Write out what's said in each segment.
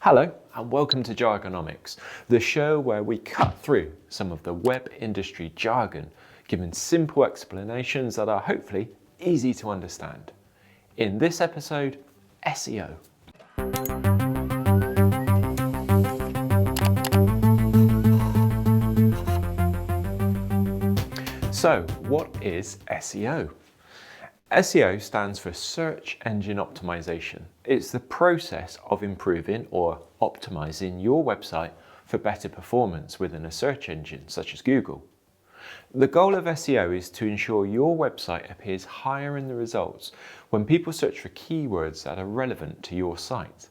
Hello and welcome to Jargonomics, the show where we cut through some of the web industry jargon, giving simple explanations that are hopefully easy to understand. In this episode, SEO. So, what is SEO? SEO stands for Search Engine Optimization. It's the process of improving or optimizing your website for better performance within a search engine such as Google. The goal of SEO is to ensure your website appears higher in the results when people search for keywords that are relevant to your site,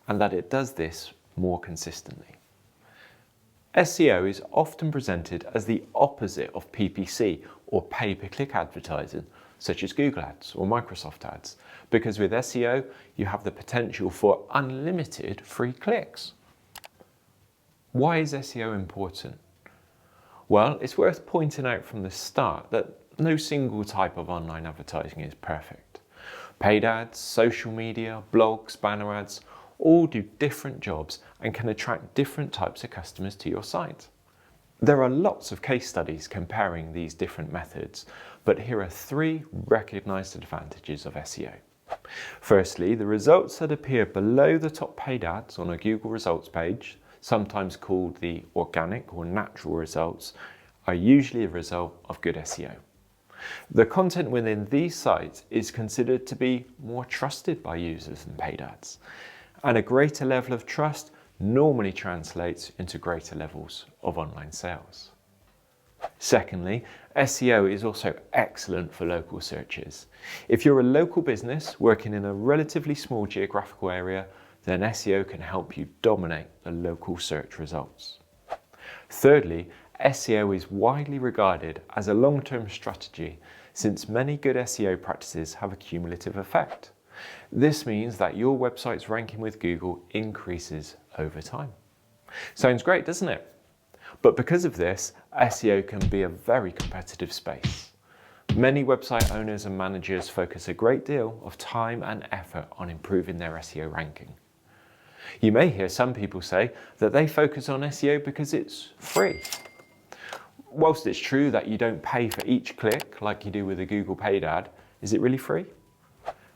and that it does this more consistently. SEO is often presented as the opposite of PPC or pay-per-click advertising, such as Google Ads or Microsoft Ads, because with SEO, you have the potential for unlimited free clicks. Why is SEO important? Well, it's worth pointing out from the start that no single type of online advertising is perfect. Paid ads, social media, blogs, banner ads, all do different jobs and can attract different types of customers to your site. There are lots of case studies comparing these different methods, but here are 3 recognized advantages of SEO. Firstly, the results that appear below the top paid ads on a Google results page, sometimes called the organic or natural results, are usually a result of good SEO. The content within these sites is considered to be more trusted by users than paid ads, and a greater level of trust normally translates into greater levels of online sales. Secondly, SEO is also excellent for local searches. If you're a local business working in a relatively small geographical area, then SEO can help you dominate the local search results. Thirdly, SEO is widely regarded as a long-term strategy since many good SEO practices have a cumulative effect. This means that your website's ranking with Google increases over time. Sounds great, doesn't it? But because of this, SEO can be a very competitive space. Many website owners and managers focus a great deal of time and effort on improving their SEO ranking. You may hear some people say that they focus on SEO because it's free. Whilst it's true that you don't pay for each click like you do with a Google paid ad, is it really free?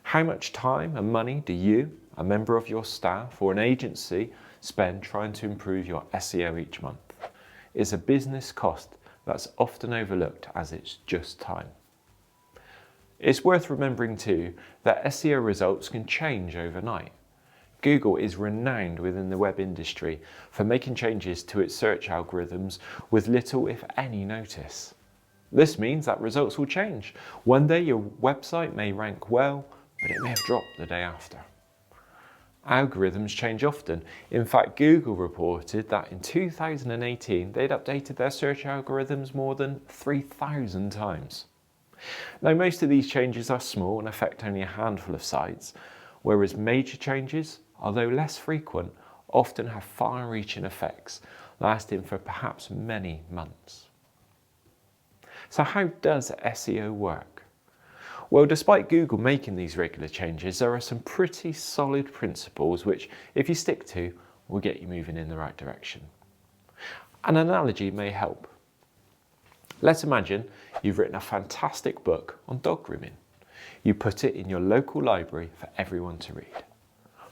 How much time and money do you, a member of your staff or an agency, spend trying to improve your SEO each month? It's a business cost that's often overlooked as it's just time. It's worth remembering too that SEO results can change overnight. Google is renowned within the web industry for making changes to its search algorithms with little if any notice. This means that results will change. One day your website may rank well, but it may have dropped the day after. Algorithms change often. In fact, Google reported that in 2018, they'd updated their search algorithms more than 3,000 times. Now, most of these changes are small and affect only a handful of sites, whereas major changes, although less frequent, often have far-reaching effects, lasting for perhaps many months. So how does SEO work? Well, despite Google making these regular changes, there are some pretty solid principles which, if you stick to, will get you moving in the right direction. An analogy may help. Let's imagine you've written a fantastic book on dog grooming. You put it in your local library for everyone to read.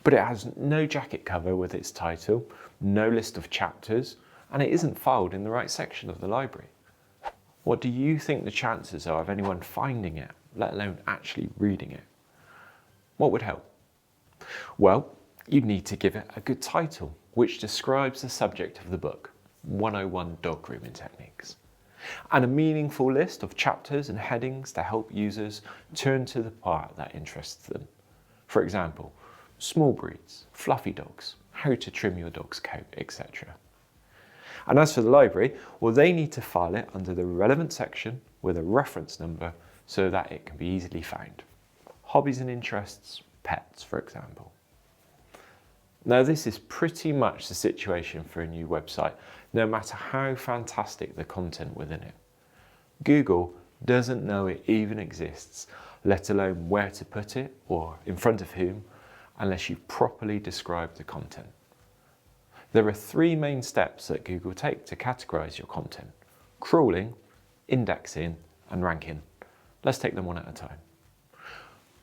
But it has no jacket cover with its title, no list of chapters, and it isn't filed in the right section of the library. What do you think the chances are of anyone finding it, let alone actually reading it? What would help? Well, you'd need to give it a good title, which describes the subject of the book, 101 Dog Grooming Techniques, and a meaningful list of chapters and headings to help users turn to the part that interests them. For example, small breeds, fluffy dogs, how to trim your dog's coat, etc. And as for the library, well, they need to file it under the relevant section with a reference number so that it can be easily found. Hobbies and interests, pets, for example. Now, this is pretty much the situation for a new website, no matter how fantastic the content within it. Google doesn't know it even exists, let alone where to put it or in front of whom, unless you properly describe the content. There are three main steps that Google take to categorize your content: crawling, indexing, and ranking. Let's take them one at a time.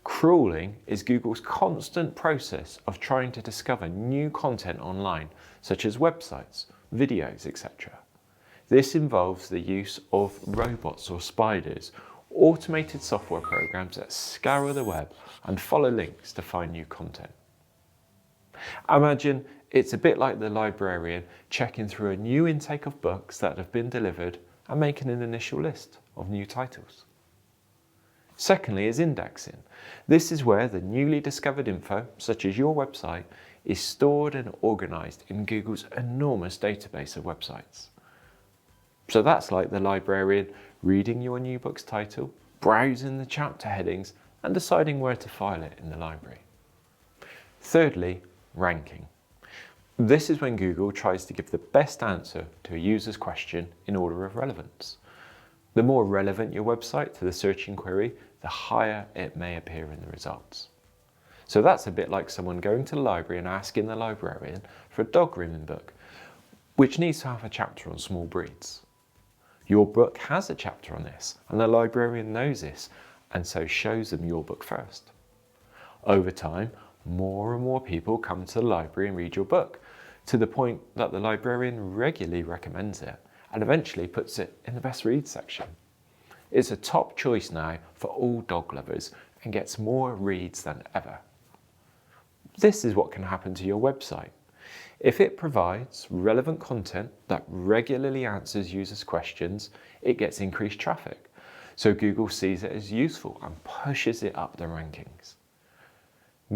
Crawling is Google's constant process of trying to discover new content online, such as websites, videos, etc. This involves the use of robots or spiders, automated software programs that scour the web and follow links to find new content. Imagine it's a bit like the librarian checking through a new intake of books that have been delivered and making an initial list of new titles. Secondly is indexing. This is where the newly discovered info, such as your website, is stored and organized in Google's enormous database of websites. So that's like the librarian reading your new book's title, browsing the chapter headings, and deciding where to file it in the library. Thirdly, ranking. This is when Google tries to give the best answer to a user's question in order of relevance. The more relevant your website to the searching query, the higher it may appear in the results. So that's a bit like someone going to the library and asking the librarian for a dog grooming book, which needs to have a chapter on small breeds. Your book has a chapter on this, and the librarian knows this, and so shows them your book first. Over time, more and more people come to the library and read your book, to the point that the librarian regularly recommends it, and eventually puts it in the best read section. It's a top choice now for all dog lovers and gets more reads than ever. This is what can happen to your website. If it provides relevant content that regularly answers users' questions, it gets increased traffic. So Google sees it as useful and pushes it up the rankings.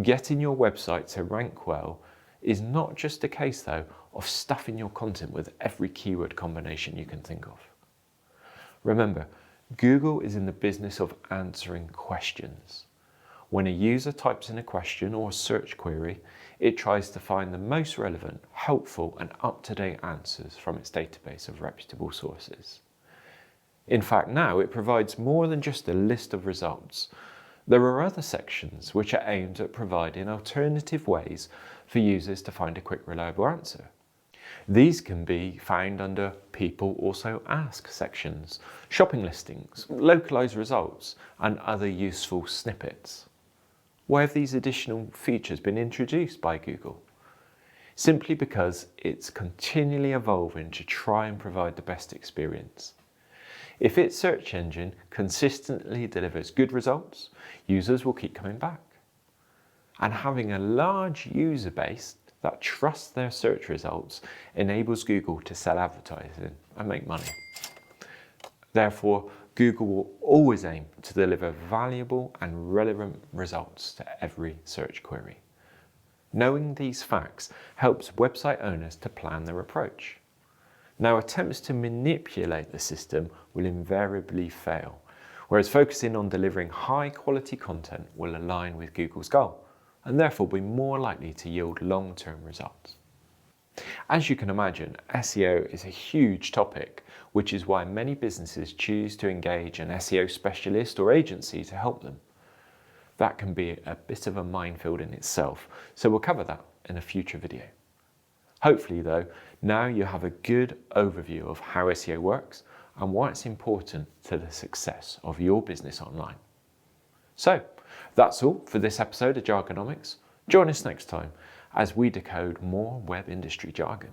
Getting your website to rank well is not just a case, though, of stuffing your content with every keyword combination you can think of. Remember, Google is in the business of answering questions. When a user types in a question or a search query, it tries to find the most relevant, helpful, and up-to-date answers from its database of reputable sources. In fact, now it provides more than just a list of results. There are other sections which are aimed at providing alternative ways for users to find a quick, reliable answer. These can be found under People Also Ask sections, shopping listings, localized results, and other useful snippets. Why have these additional features been introduced by Google? Simply because it's continually evolving to try and provide the best experience. If its search engine consistently delivers good results, users will keep coming back. And having a large user base that trusts their search results enables Google to sell advertising and make money. Therefore, Google will always aim to deliver valuable and relevant results to every search query. Knowing these facts helps website owners to plan their approach. Now, attempts to manipulate the system will invariably fail, whereas focusing on delivering high-quality content will align with Google's goal, and therefore be more likely to yield long-term results. As you can imagine, SEO is a huge topic, which is why many businesses choose to engage an SEO specialist or agency to help them. That can be a bit of a minefield in itself, so we'll cover that in a future video. Hopefully though, now you have a good overview of how SEO works and why it's important to the success of your business online. So, that's all for this episode of Jargonomics. Join us next time as we decode more web industry jargon.